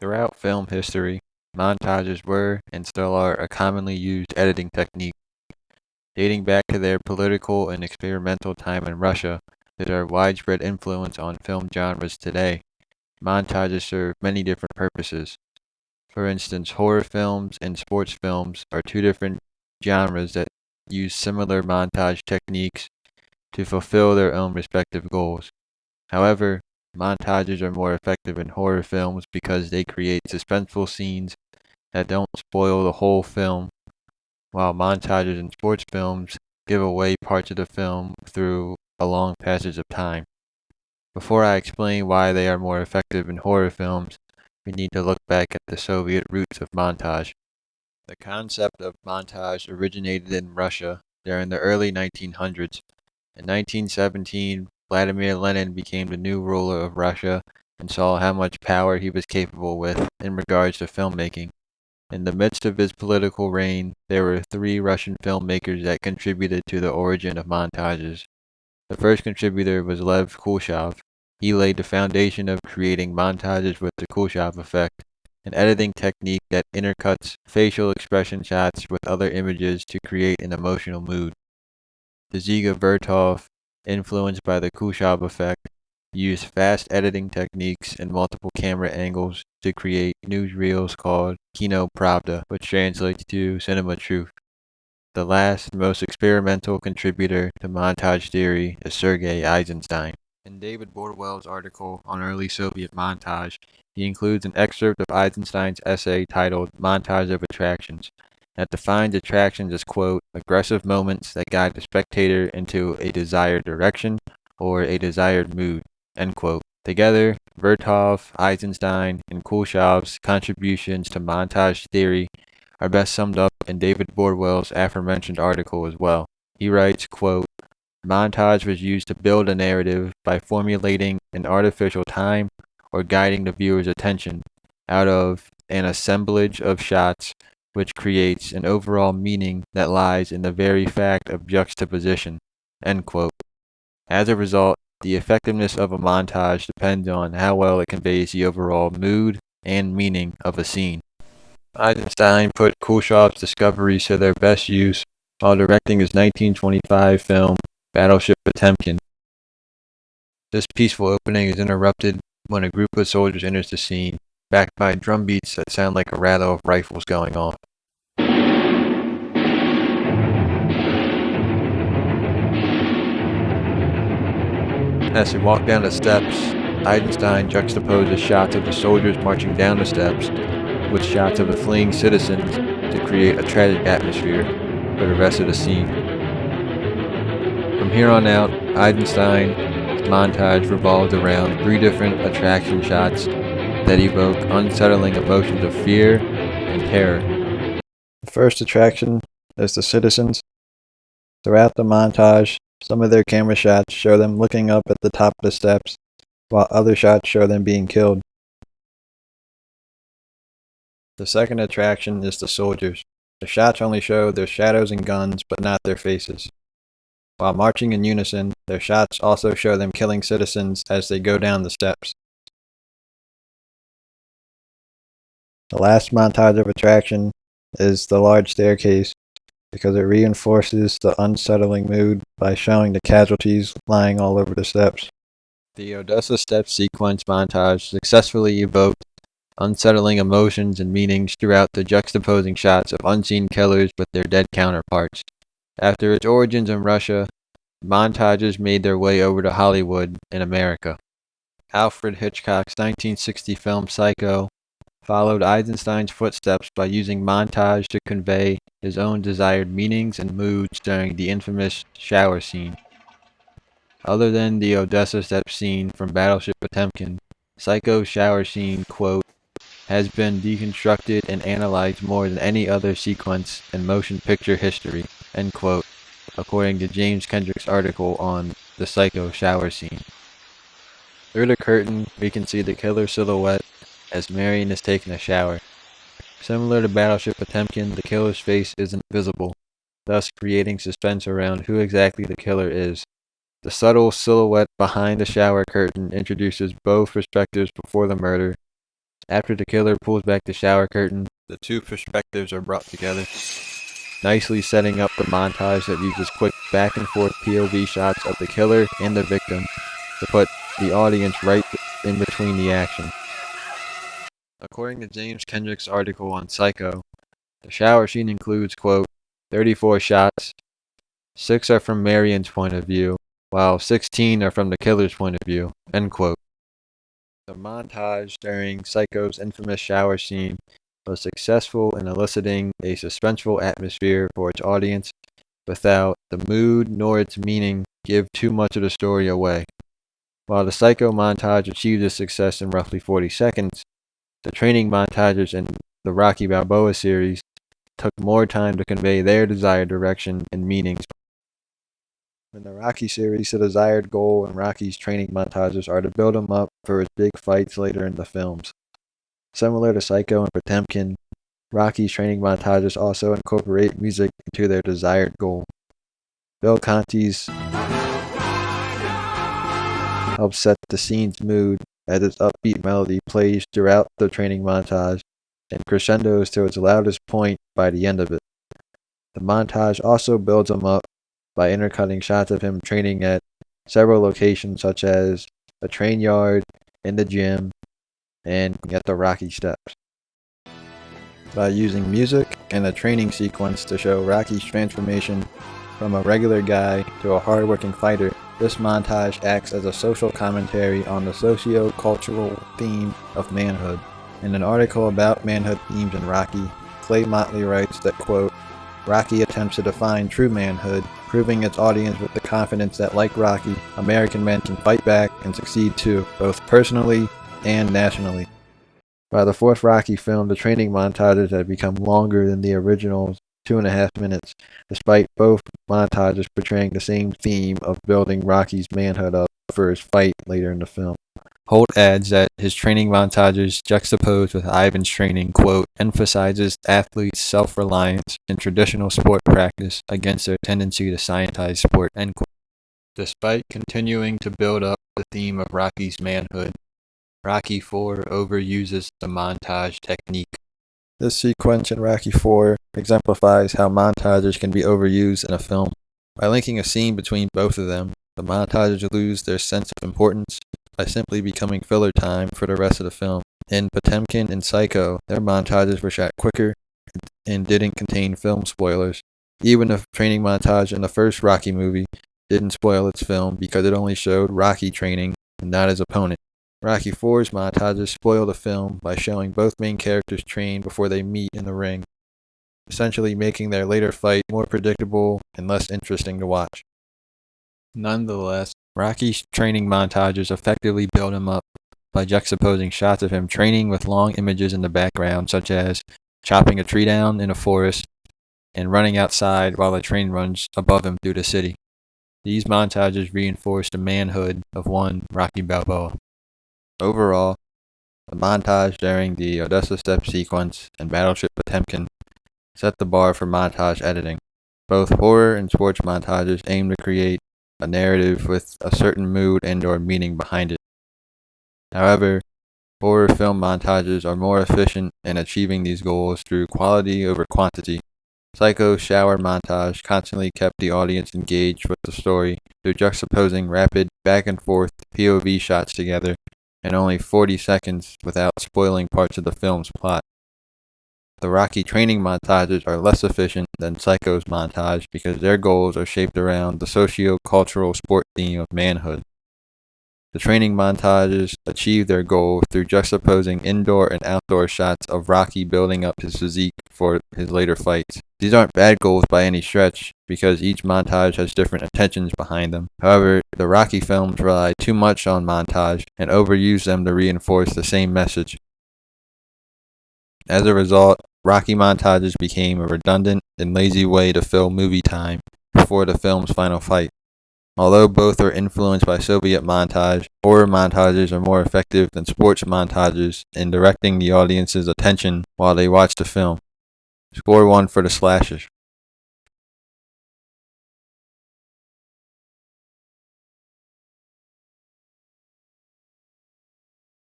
Throughout film history, montages were and still are a commonly used editing technique. Dating back to their political and experimental time in Russia to their widespread influence on film genres today, montages serve many different purposes. For instance, horror films and sports films are two different genres that use similar montage techniques to fulfill their own respective goals. However, montages are more effective in horror films because they create suspenseful scenes that don't spoil the whole film, while montages in sports films give away parts of the film through a long passage of time. Before I explain why they are more effective in horror films, we need to look back at the Soviet roots of montage. The concept of montage originated in Russia during the early 1900s. In 1917, Vladimir Lenin became the new ruler of Russia and saw how much power he was capable with in regards to filmmaking. In the midst of his political reign, there were three Russian filmmakers that contributed to the origin of montages. The first contributor was Lev Kuleshov. He laid the foundation of creating montages with the Kuleshov effect, an editing technique that intercuts facial expression shots with other images to create an emotional mood. Dziga Vertov, influenced by the Kuleshov effect, used fast editing techniques and multiple camera angles to create newsreels called Kino Pravda, which translates to Cinema Truth. The last, most experimental contributor to montage theory is Sergei Eisenstein. In David Bordwell's article on early Soviet montage, he includes an excerpt of Eisenstein's essay titled Montage of Attractions, that defines attractions as, quote, aggressive moments that guide the spectator into a desired direction or a desired mood, end quote. Together, Vertov, Eisenstein, and Kuleshov's contributions to montage theory are best summed up in David Bordwell's aforementioned article as well. He writes, quote, montage was used to build a narrative by formulating an artificial time or guiding the viewer's attention out of an assemblage of shots which creates an overall meaning that lies in the very fact of juxtaposition, end quote. As a result, the effectiveness of a montage depends on how well it conveys the overall mood and meaning of a scene. Eisenstein put Kuleshov's discoveries to their best use while directing his 1925 film Battleship Potemkin. This peaceful opening is interrupted when a group of soldiers enters the scene, backed by drum beats that sound like a rattle of rifles going off. As they walk down the steps, Eisenstein juxtaposes shots of the soldiers marching down the steps with shots of the fleeing citizens to create a tragic atmosphere for the rest of the scene. From here on out, Eisenstein's montage revolves around three different attraction shots that evoke unsettling emotions of fear and terror. The first attraction is the citizens. Throughout the montage, some of their camera shots show them looking up at the top of the steps, while other shots show them being killed. The second attraction is the soldiers. The shots only show their shadows and guns, but not their faces. While marching in unison, their shots also show them killing citizens as they go down the steps. The last montage of attraction is the large staircase, because it reinforces the unsettling mood by showing the casualties lying all over the steps. The Odessa Steps sequence montage successfully evoked unsettling emotions and meanings throughout the juxtaposing shots of unseen killers with their dead counterparts. After its origins in Russia, montages made their way over to Hollywood in America. Alfred Hitchcock's 1960 film Psycho followed Eisenstein's footsteps by using montage to convey his own desired meanings and moods during the infamous shower scene. Other than the Odessa Steps scene from Battleship Potemkin, Psycho's shower scene, quote, has been deconstructed and analyzed more than any other sequence in motion picture history, end quote, according to James Kendrick's article on the Psycho shower scene. Through the curtain, we can see the killer's silhouette as Marion is taking a shower. Similar to Battleship Potemkin, the killer's face isn't visible, thus creating suspense around who exactly the killer is. The subtle silhouette behind the shower curtain introduces both perspectives before the murder, After the killer pulls back the shower curtain, the two perspectives are brought together, nicely setting up the montage that uses quick back and forth POV shots of the killer and the victim to put the audience right in between the action. According to James Kendrick's article on Psycho, the shower scene includes, quote, 34 shots, 6 are from Marion's point of view, while 16 are from the killer's point of view, end quote. The montage during Psycho's infamous shower scene was successful in eliciting a suspenseful atmosphere for its audience without the mood nor its meaning give too much of the story away. While the Psycho montage achieved this success in roughly 40 seconds, the training montages in the Rocky Balboa series took more time to convey their desired direction and meanings. In the Rocky series, the desired goal in Rocky's training montages are to build him up for his big fights later in the films. Similar to Psycho and Potemkin, Rocky's training montages also incorporate music into their desired goal. Bill Conti's helps set the scene's mood as its upbeat melody plays throughout the training montage and crescendos to its loudest point by the end of it. The montage also builds him up by intercutting shots of him training at several locations such as a train yard, in the gym, and at the Rocky Steps. By using music and a training sequence to show Rocky's transformation from a regular guy to a hard-working fighter, this montage acts as a social commentary on the socio-cultural theme of manhood. In an article about manhood themes in Rocky, Clay Motley writes that, quote, Rocky attempts to define true manhood, proving its audience with the confidence that, like Rocky, American men can fight back and succeed too, both personally and nationally. By the fourth Rocky film, the training montages had become longer than the original's 2.5 minutes, despite both montages portraying the same theme of building Rocky's manhood up for his fight later in the film. Holt adds that his training montages, juxtaposed with Ivan's training, quote, emphasizes athletes' self-reliance and traditional sport practice against their tendency to scientize sport, end quote. Despite continuing to build up the theme of Rocky's manhood, Rocky IV overuses the montage technique. This sequence in Rocky IV exemplifies how montages can be overused in a film. By linking a scene between both of them, the montages lose their sense of importance by simply becoming filler time for the rest of the film. In Potemkin and Psycho, their montages were shot quicker and didn't contain film spoilers. Even the training montage in the first Rocky movie didn't spoil its film because it only showed Rocky training and not his opponent. Rocky IV's montages spoil the film by showing both main characters train before they meet in the ring, essentially making their later fight more predictable and less interesting to watch. Nonetheless, Rocky's training montages effectively build him up by juxtaposing shots of him training with long images in the background, such as chopping a tree down in a forest and running outside while a train runs above him through the city. These montages reinforce the manhood of one Rocky Balboa. Overall, the montage during the Odessa Step sequence and Battleship Potemkin set the bar for montage editing. Both horror and sports montages aim to create a narrative with a certain mood and/or meaning behind it. However, horror film montages are more efficient in achieving these goals through quality over quantity. Psycho's shower montage constantly kept the audience engaged with the story through juxtaposing rapid back-and-forth POV shots together in only 40 seconds without spoiling parts of the film's plot. The Rocky training montages are less efficient than Psycho's montage because their goals are shaped around the socio-cultural sport theme of manhood. The training montages achieve their goal through juxtaposing indoor and outdoor shots of Rocky building up his physique for his later fights. These aren't bad goals by any stretch, because each montage has different intentions behind them. However, the Rocky films rely too much on montage and overuse them to reinforce the same message. As a result, Rocky montages became a redundant and lazy way to fill movie time before the film's final fight. Although both are influenced by Soviet montage, horror montages are more effective than sports montages in directing the audience's attention while they watch the film. Score 1 for the slashers.